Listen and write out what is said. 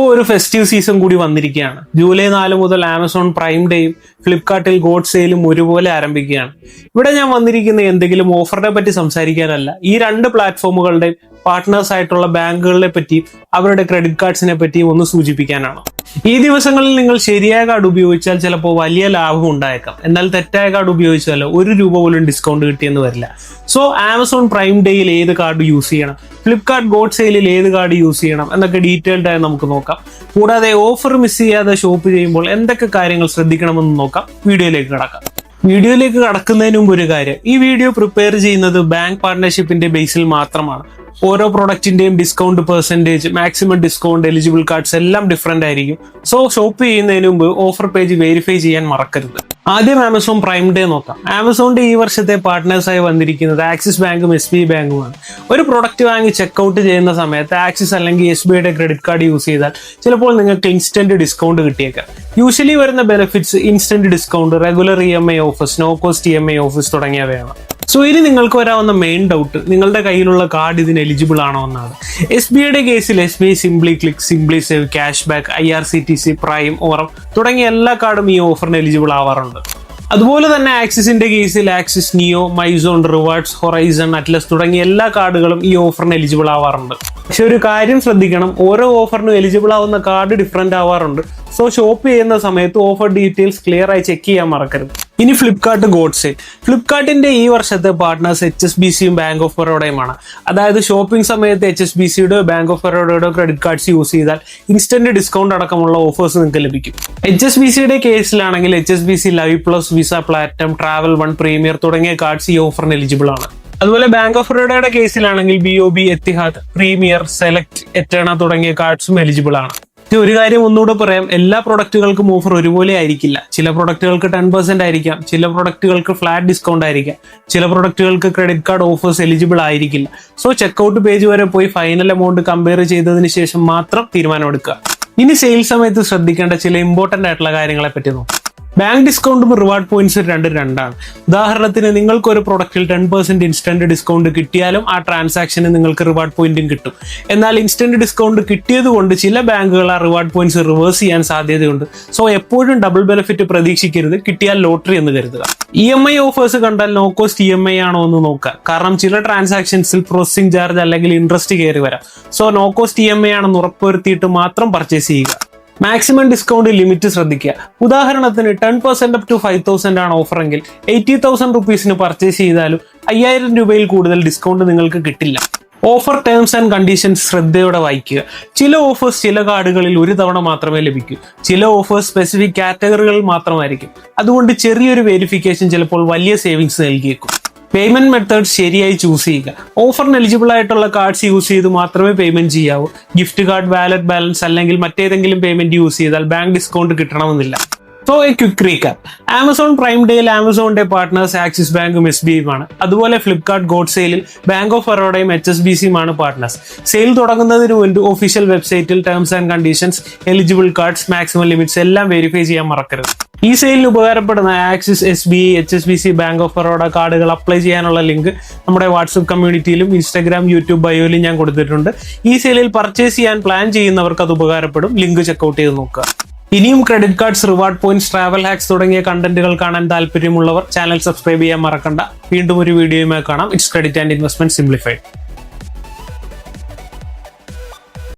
ഒരു festive season കൂടി വന്നിരിക്കുകയാണ്. ജൂലൈ 4 മുതൽ ആമസോൺ പ്രൈം ഡേയും ഫ്ലിപ്കാർട്ടിൽ ഗോഡ് സെയിലും ഒരുപോലെ ആരംഭിക്കുകയാണ്. ഇവിടെ ഞാൻ വന്നിരിക്കുന്ന എന്തെങ്കിലും ഓഫറിനെ പറ്റി സംസാരിക്കാനല്ല, ഈ രണ്ട് പ്ലാറ്റ്ഫോമുകളുടെയും പാർട്ട്നേഴ്സ് ആയിട്ടുള്ള ബാങ്കുകളെ പറ്റിയും അവരുടെ ക്രെഡിറ്റ് കാർഡ്സിനെ പറ്റിയും ഒന്ന് സൂചിപ്പിക്കാനാണ്. ഈ ദിവസങ്ങളിൽ നിങ്ങൾ ശരിയായ കാർഡ് ഉപയോഗിച്ചാൽ ചിലപ്പോൾ വലിയ ലാഭം ഉണ്ടായേക്കാം, എന്നാൽ തെറ്റായ കാർഡ് ഉപയോഗിച്ചാൽ ₹1 പോലും ഡിസ്കൗണ്ട് കിട്ടിയെന്ന് വരില്ല. ആമസോൺ പ്രൈം ഡേയിൽ ഏത് കാർഡ് യൂസ് ചെയ്യണം, ഫ്ലിപ്കാർട്ട് ഗോഡ് സെയിലിൽ ഏത് കാർഡ് യൂസ് ചെയ്യണം എന്നൊക്കെ ഡീറ്റെയിൽഡ് ആയി നമുക്ക് നോക്കാം. കൂടാതെ ഓഫർ മിസ് ചെയ്യാതെ ഷോപ്പ് ചെയ്യുമ്പോൾ എന്തൊക്കെ കാര്യങ്ങൾ ശ്രദ്ധിക്കണമെന്ന് നോക്കാം. വീഡിയോയിലേക്ക് കടക്കുന്നതിന് മുമ്പ് ഒരു കാര്യം, ഈ വീഡിയോ പ്രിപ്പയർ ചെയ്യുന്നത് ബാങ്ക് പാർട്ണർഷിപ്പിന്റെ ബേസിൽ മാത്രമാണ്. ഓരോ പ്രൊഡക്റ്റിന്റെയും discount percentage, maximum discount, eligible cards എല്ലാം ഡിഫറെന്റ് ആയിരിക്കും. ഷോപ്പ് ചെയ്യുന്നതിന് മുമ്പ് ഓഫർ പേജ് വെരിഫൈ ചെയ്യാൻ മറക്കരുത്. ആദ്യം ആമസോൺ പ്രൈം ഡേ നോക്കാം. ആമസോണിന്റെ ഈ വർഷത്തെ പാർട്ട്നേഴ്സായി വന്നിരിക്കുന്നത് ആക്സിസ് ബാങ്കും SBI ബാങ്കുമാണ്. ഒരു പ്രൊഡക്റ്റ് വാങ്ങി ചെക്ക്ഔട്ട് ചെയ്യുന്ന സമയത്ത് ആക്സിസ് അല്ലെങ്കിൽ SBIയുടെ ക്രെഡിറ്റ് കാർഡ് യൂസ് ചെയ്താൽ ചിലപ്പോൾ നിങ്ങൾക്ക് ഇൻസ്റ്റന്റ് ഡിസ്കൗണ്ട് കിട്ടിയേക്കാം. യൂഷ്വലി വരുന്ന benefits instant discount, regular EMI offers, no cost EMI offers തുടങ്ങിയവയാണ്. ഇനി നിങ്ങൾക്ക് വരാവുന്ന മെയിൻ ഡൗട്ട് നിങ്ങളുടെ കയ്യിലുള്ള കാർഡ് ഇതിന് എലിജിബിൾ ആണോ എന്നാണ്. SBIയുടെ കേസിൽ SBI simply click, simply save, cash back, IRCTC, prime, aurum തുടങ്ങിയ എല്ലാ കാർഡും ഈ ഓഫറിന് എലിജിബിൾ ആവാറുണ്ട്. അതുപോലെ തന്നെ ആക്സിസിന്റെ കേസിൽ ആക്സിസ്, നിയോ, മൈസോൺ, റിവാർഡ്സ്, ഹൊറൈസൺ, അറ്റ്ലസ് തുടങ്ങിയ എല്ലാ കാർഡുകളും ഈ ഓഫറിന് എലിജിബിൾ ആവാറുണ്ട്. പക്ഷെ ഒരു കാര്യം ശ്രദ്ധിക്കണം, ഓരോ ഓഫറിനും എലിജിബിൾ ആവുന്ന കാർഡ് ഡിഫറെന്റ് ആവാറുണ്ട്. ഷോപ്പ് ചെയ്യുന്ന സമയത്ത് ഓഫർ ഡീറ്റെയിൽസ് ക്ലിയർ ആയി ചെക്ക് ചെയ്യാൻ മറക്കരുത്. ഇനി ഫ്ലിപ്കാർട്ട് ഗോഡ് സെയിൽ. ഫ്ലിപ്കാർട്ടിന്റെ ഈ വർഷത്തെ പാർട്ട്നേഴ്സ് HSBCയും ബാങ്ക് ഓഫ് ബറോഡയുമാണ്. അതായത് ഷോപ്പിംഗ് സമയത്ത് HSBCയുടെ ബാങ്ക് ഓഫ് ബറോഡയുടെ ക്രെഡിറ്റ് കാർഡ്സ് യൂസ് ചെയ്താൽ ഇൻസ്റ്റന്റ് ഡിസ്കൗണ്ട് അടക്കമുള്ള ഓഫേഴ്സ് നിങ്ങൾക്ക് ലഭിക്കും. HSBCയുടെ കേസിലാണെങ്കിൽ HSBC live plus, Visa platinum, travel one, premier തുടങ്ങിയ കാർഡ്സ് ഈ ഓഫറിന് എലിജിബിൾ ആണ്. അതുപോലെ ബാങ്ക് ഓഫ് ബറോഡയുടെ കേസിലാണെങ്കിൽ BOB, എത്തിഹാദ്, പ്രീമിയർ, സെലക്ട്, എറ്റേണ തുടങ്ങിയ കാർഡ്സും എലിജിബിൾ ആണ്. ഒരു കാര്യം ഒന്നുകൂടെ പറയാം, എല്ലാ പ്രൊഡക്റ്റുകൾക്കും ഓഫർ ഒരുപോലെ ആയിരിക്കില്ല. ചില പ്രൊഡക്റ്റുകൾക്ക് 10% ആയിരിക്കാം, ചില പ്രൊഡക്റ്റുകൾക്ക് ഫ്ലാറ്റ് ഡിസ്കൗണ്ട് ആയിരിക്കാം, ചില പ്രൊഡക്റ്റുകൾക്ക് ക്രെഡിറ്റ് കാർഡ് ഓഫേഴ്സ് എലിജിബിൾ ആയിരിക്കില്ല. ചെക്ക്ഔട്ട് പേജ് വരെ പോയി ഫൈനൽ എമൗണ്ട് കമ്പയർ ചെയ്തതിന് ശേഷം മാത്രം തീരുമാനമെടുക്കുക. ഇനി സെയിൽ സമയത്ത് ശ്രദ്ധിക്കേണ്ട ചില ഇമ്പോർട്ടന്റ് ആയിട്ടുള്ള കാര്യങ്ങളെ പറ്റി നോക്കാം. ബാങ്ക് ഡിസ്കൗണ്ടും റിവാർഡ് പോയിന്റ്സും രണ്ടാണ്. ഉദാഹരണത്തിന് നിങ്ങൾക്ക് ഒരു പ്രൊഡക്റ്റിൽ 10% ഇൻസ്റ്റന്റ് ഡിസ്കൗണ്ട് കിട്ടിയാലും ആ ട്രാൻസാക്ഷന് നിങ്ങൾക്ക് റിവാർഡ് പോയിന്റും കിട്ടും. എന്നാൽ ഇൻസ്റ്റന്റ് ഡിസ്കൗണ്ട് കിട്ടിയത് കൊണ്ട് ചില ബാങ്കുകൾ ആ റിവാർഡ് പോയിന്റ്സ് റിവേഴ്സ് ചെയ്യാൻ സാധ്യതയുണ്ട്. എപ്പോഴും ഡബിൾ ബെനിഫിറ്റ് പ്രതീക്ഷിക്കരുത്, കിട്ടിയാൽ ലോട്ടറി എന്ന് കരുതുക. EMI ഓഫേഴ്സ് കണ്ടാൽ നോ കോസ്റ്റ് EMI ആണോ എന്ന് നോക്കുക. കാരണം ചില ട്രാൻസാക്ഷൻസിൽ പ്രോസസിംഗ് ചാർജ് അല്ലെങ്കിൽ ഇൻട്രസ്റ്റ് കയറി വരാം. നോ കോസ്റ്റ് EMI ആണെന്ന് ഉറപ്പുവരുത്തിയിട്ട് മാത്രം പർച്ചേസ് ചെയ്യുക. മാക്സിമം ഡിസ്കൗണ്ട് ലിമിറ്റ് ശ്രദ്ധിക്കുക. ഉദാഹരണത്തിന് 10% അപ് ടു 5,000 ആണ് ഓഫർ എങ്കിൽ 80,000 റുപ്പീസിന് പർച്ചേസ് ചെയ്താലും 5,000 രൂപയിൽ കൂടുതൽ ഡിസ്കൗണ്ട് നിങ്ങൾക്ക് കിട്ടില്ല. ഓഫർ ടേംസ് ആൻഡ് കണ്ടീഷൻസ് ശ്രദ്ധയോടെ വായിക്കുക. ചില ഓഫേഴ്സ് ചില കാർഡുകളിൽ ഒരു തവണ മാത്രമേ ലഭിക്കൂ. ചില ഓഫേഴ്സ് സ്പെസിഫിക് കാറ്റഗറികളിൽ മാത്രമായിരിക്കും. അതുകൊണ്ട് ചെറിയൊരു വെരിഫിക്കേഷൻ ചിലപ്പോൾ വലിയ സേവിങ്സ് നൽകിയേക്കും. പേയ്മെന്റ് മെത്തേഡ് ശരിയായി ചൂസ് ചെയ്യുക. ഓഫറിന് എലിജിബിൾ ആയിട്ടുള്ള കാർഡ്സ് യൂസ് ചെയ്ത് മാത്രമേ പേയ്മെന്റ് ചെയ്യാവൂ. ഗിഫ്റ്റ് കാർഡ്, വാലറ്റ് ബാലൻസ് അല്ലെങ്കിൽ മറ്റേതെങ്കിലും പേയ്മെന്റ് യൂസ് ചെയ്താൽ ബാങ്ക് ഡിസ്കൗണ്ട് കിട്ടണമെന്നില്ല. A quick recap. Amazon prime ഡേയിൽ ആമസോണിന്റെ പാർട്ട്നേഴ്സ് ആക്സിസ് ബാങ്കും SBIയും ആണ്. അതുപോലെ ഫ്ലിപ്കാർട്ട് ഗോഡ് സെയിലിൽ ബാങ്ക് ഓഫ് ബറോഡയും HSBCയും ആണ് പാർട്ട്നേഴ്സ്. സെയിൽ തുടങ്ങുന്നതിന് മുൻപ് ഒഫീഷ്യൽ വെബ്സൈറ്റിൽ terms and conditions, eligible cards, maximum limits എല്ലാം വെരിഫൈ ചെയ്യാൻ മറക്കരുത്. ഈ സെയിലിന് ഉപകാരപ്പെടുന്ന axis, SBI, HSBC, bank of Baroda കാർഡുകൾ അപ്ലൈ ചെയ്യാനുള്ള ലിങ്ക് നമ്മുടെ വാട്സ്ആപ്പ് കമ്മ്യൂണിറ്റിയിലും Instagram, YouTube ബയോയിലും ഞാൻ കൊടുത്തിട്ടുണ്ട്. ഈ സെയിലിൽ പർച്ചേസ് ചെയ്യാൻ പ്ലാൻ ചെയ്യുന്നവർക്ക് അത് ഉപകാരപ്പെടും. ലിങ്ക് ചെക്ക്ഔട്ട് ചെയ്ത് നോക്കുക. ഇനിയും credit cards, reward points, travel hacks തുടങ്ങിയ കണ്ടന്റുകൾ കാണാൻ താല്പര്യമുള്ളവർ ചാനൽ സബ്സ്ക്രൈബ് ചെയ്യാൻ മറക്കണ്ട. വീണ്ടും ഒരു വീഡിയോയുമായി കാണാം. It's credit and investment simplified.